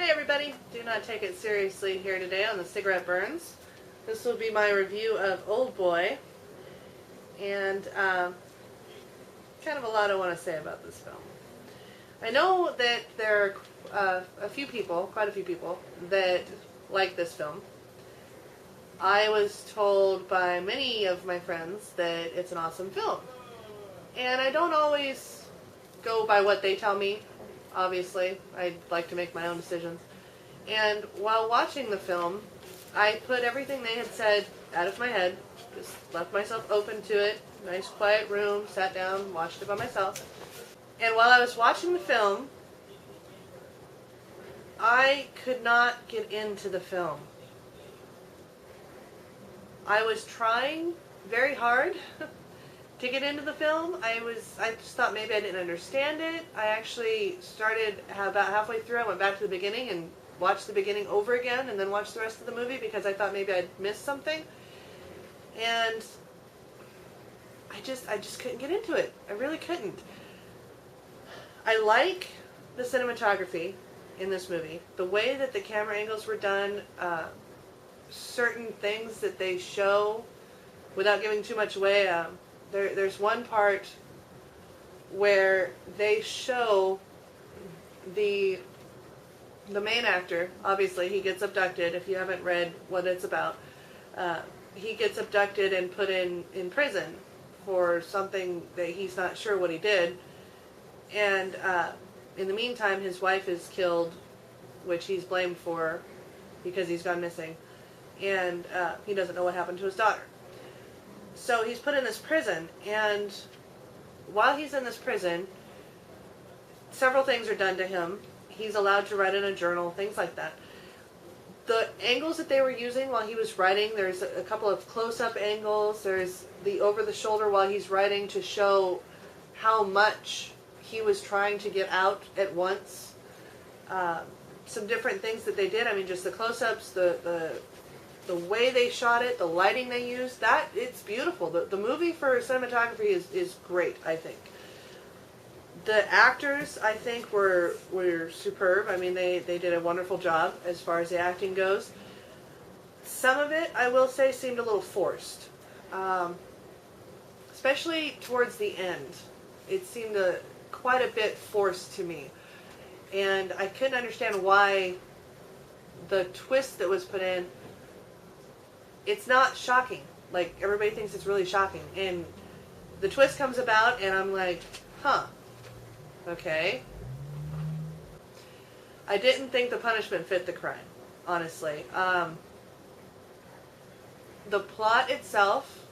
Hey everybody, do not take it seriously here today on the Cigarette Burns. This will be my review of Oldboy, and kind of a lot I want to say about this film. I know that there are quite a few people that like this film. I was told by many of my friends that it's an awesome film, and I don't always go by what they tell me. Obviously, I like to make my own decisions. And while watching the film, I put everything they had said out of my head, just left myself open to it, nice quiet room, sat down, watched it by myself. And while I was watching the film, I could not get into the film. I was trying very hard to get into the film. I just thought maybe I didn't understand it. I actually started about halfway through. I went back to the beginning and watched the beginning over again and then watched the rest of the movie because I thought maybe I'd missed something. And I just couldn't get into it. I really couldn't. I like the cinematography in this movie. The way that the camera angles were done, certain things that they show without giving too much away. There's one part where they show the main actor. Obviously, he gets abducted. If you haven't read what it's about, he gets abducted and put in prison for something that he's not sure what he did. And in the meantime, his wife is killed, which he's blamed for because he's gone missing. And he doesn't know what happened to his daughter. So he's put in this prison, and while he's in this prison, several things are done to him. He's allowed to write in a journal, things like that. The angles that they were using while he was writing, there's a couple of close-up angles. There's the over-the-shoulder while he's writing to show how much he was trying to get out at once. Some different things that they did. I mean, just the close-ups, the way they shot it, the lighting they used, it's beautiful. The movie for cinematography is great, I think. The actors, I think, were superb. I mean, they did a wonderful job as far as the acting goes. Some of it, I will say, seemed a little forced. Especially towards the end. It seemed quite a bit forced to me. And I couldn't understand why the twist that was put in, it's not shocking. Like, everybody thinks it's really shocking. And the twist comes about, and I'm like, huh. Okay. I didn't think the punishment fit the crime, honestly. The plot itself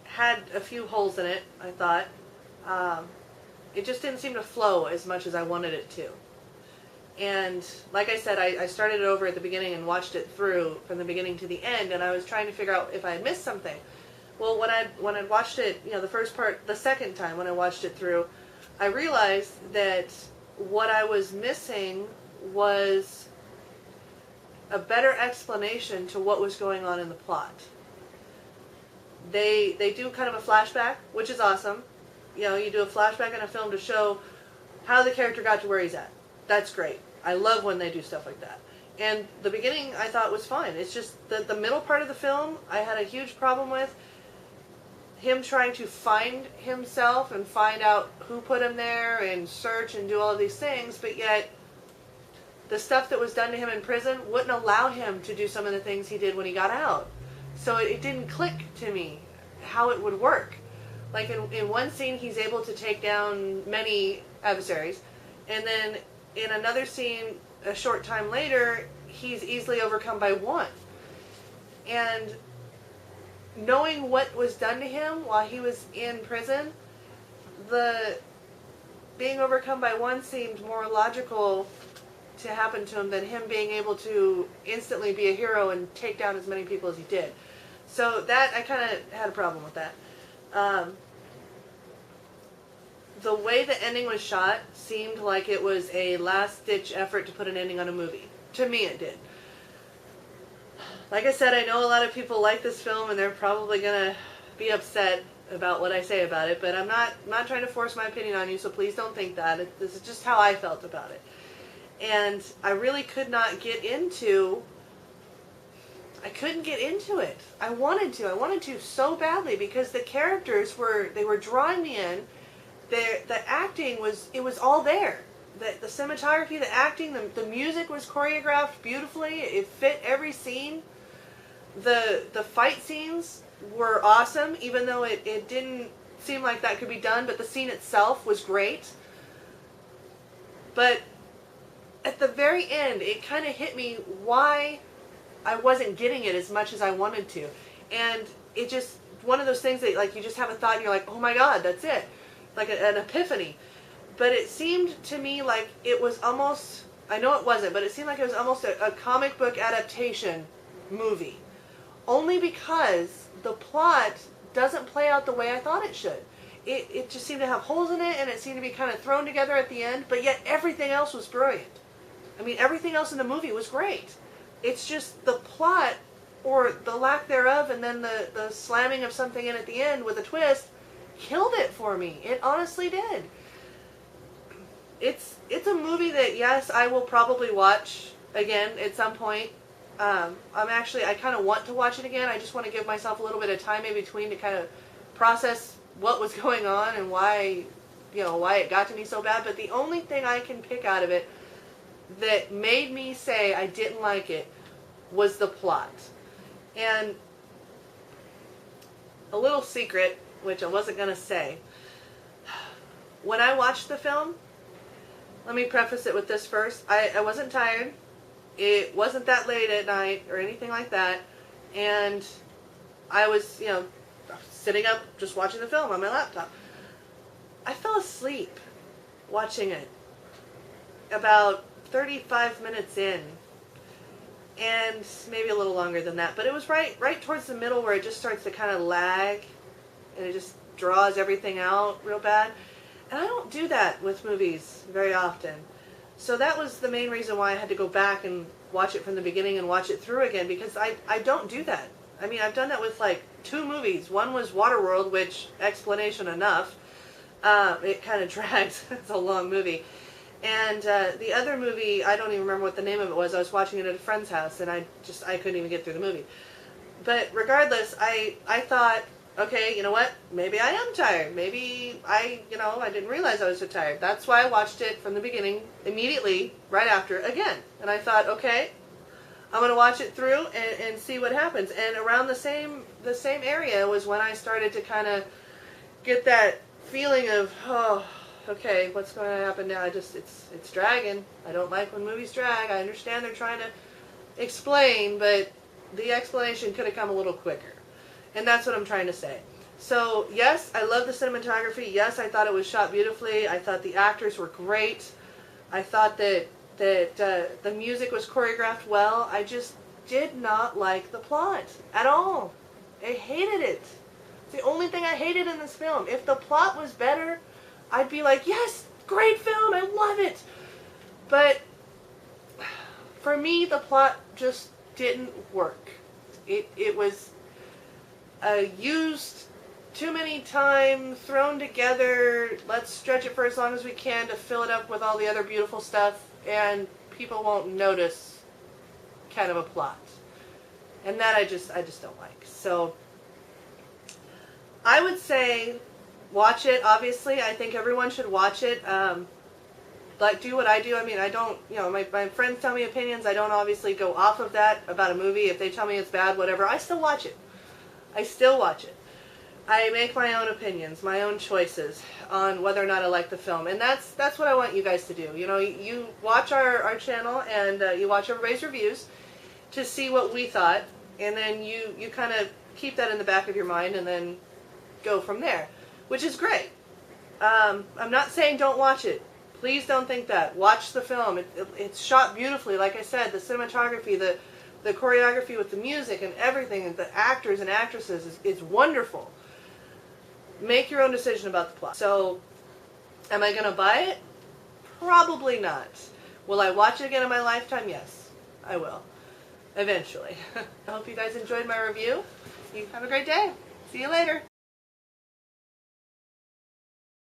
had a few holes in it, I thought. It just didn't seem to flow as much as I wanted it to. And like I said, I started it over at the beginning and watched it through from the beginning to the end, and I was trying to figure out if I had missed something. Well, when I watched it, the first part, the second time when I watched it through, I realized that what I was missing was a better explanation to what was going on in the plot. They do kind of a flashback, which is awesome. You do a flashback in a film to show how the character got to where he's at. That's great. I love when they do stuff like that. And the beginning I thought was fine. It's just the middle part of the film I had a huge problem with. Him trying to find himself and find out who put him there and search and do all of these things, but yet the stuff that was done to him in prison wouldn't allow him to do some of the things he did when he got out. So it didn't click to me how it would work. Like in one scene he's able to take down many adversaries, and then in another scene a short time later he's easily overcome by one. And knowing what was done to him while he was in prison, the being overcome by one seemed more logical to happen to him than him being able to instantly be a hero and take down as many people as he did. So that, I kind of had a problem with that. The way the ending was shot seemed like it was a last-ditch effort to put an ending on a movie. To me, it did. Like I said, I know a lot of people like this film, and they're probably going to be upset about what I say about it, but I'm not trying to force my opinion on you, so please don't think that. This is just how I felt about it. And I really could not get into, I couldn't get into it. I wanted to so badly because the characters they were drawing me in. The acting it was all there. The cinematography, the acting, the music was choreographed beautifully. It fit every scene. The fight scenes were awesome, even though it didn't seem like that could be done, but the scene itself was great. But at the very end, it kind of hit me why I wasn't getting it as much as I wanted to. And it just, one of those things that like you just have a thought and you're like, oh my God, that's it. Like an epiphany. But it seemed to me like it was almost, I know it wasn't, but it seemed like it was almost a comic book adaptation movie. Only because the plot doesn't play out the way I thought it should. It just seemed to have holes in it, and it seemed to be kind of thrown together at the end, but yet everything else was brilliant. I mean, everything else in the movie was great. It's just the plot, or the lack thereof, and then the slamming of something in at the end with a twist, killed it for me. It honestly did. It's a movie that, yes, I will probably watch again at some point. I kind of want to watch it again. I just want to give myself a little bit of time in between to kind of process what was going on and why it got to me so bad. But the only thing I can pick out of it that made me say I didn't like it was the plot. And a little secret, which I wasn't going to say. When I watched the film, let me preface it with this first. I wasn't tired. It wasn't that late at night or anything like that. And I was, sitting up just watching the film on my laptop. I fell asleep watching it about 35 minutes in. And maybe a little longer than that. But it was right towards the middle where it just starts to kind of lag. And it just draws everything out real bad. And I don't do that with movies very often. So that was the main reason why I had to go back and watch it from the beginning and watch it through again, because I don't do that. I mean, I've done that with like 2 movies. One was Waterworld, which, explanation enough. It kind of drags. It's a long movie. And the other movie, I don't even remember what the name of it was. I was watching it at a friend's house, and I couldn't even get through the movie. But regardless, I thought, okay, you know what? Maybe I am tired. Maybe I didn't realize I was so tired. That's why I watched it from the beginning, immediately, right after, again. And I thought, okay, I'm going to watch it through and see what happens. And around the same area was when I started to kind of get that feeling of, oh, okay, what's going to happen now? It's dragging. I don't like when movies drag. I understand they're trying to explain, but the explanation could have come a little quicker. And that's what I'm trying to say. So, yes, I love the cinematography. Yes, I thought it was shot beautifully. I thought the actors were great. I thought that the music was choreographed well. I just did not like the plot at all. I hated it. It's the only thing I hated in this film. If the plot was better, I'd be like, yes, great film, I love it. But for me, the plot just didn't work. It was used too many times, thrown together, let's stretch it for as long as we can to fill it up with all the other beautiful stuff, and people won't notice kind of a plot. And that I just don't like. So I would say watch it, obviously. I think everyone should watch it. Like, do what I do. I mean, I don't, my friends tell me opinions. I don't obviously go off of that about a movie. If they tell me it's bad, whatever, I still watch it. I make my own opinions, my own choices on whether or not I like the film. And that's what I want you guys to do. You watch our channel and you watch everybody's reviews to see what we thought. And then you kind of keep that in the back of your mind and then go from there, which is great. I'm not saying don't watch it. Please don't think that. Watch the film. It's shot beautifully. Like I said, the cinematography, the choreography with the music and everything, and the actors and actresses is wonderful. Make your own decision about the plot. So, am I going to buy it? Probably not. Will I watch it again in my lifetime? Yes, I will. Eventually. I hope you guys enjoyed my review. You have a great day. See you later.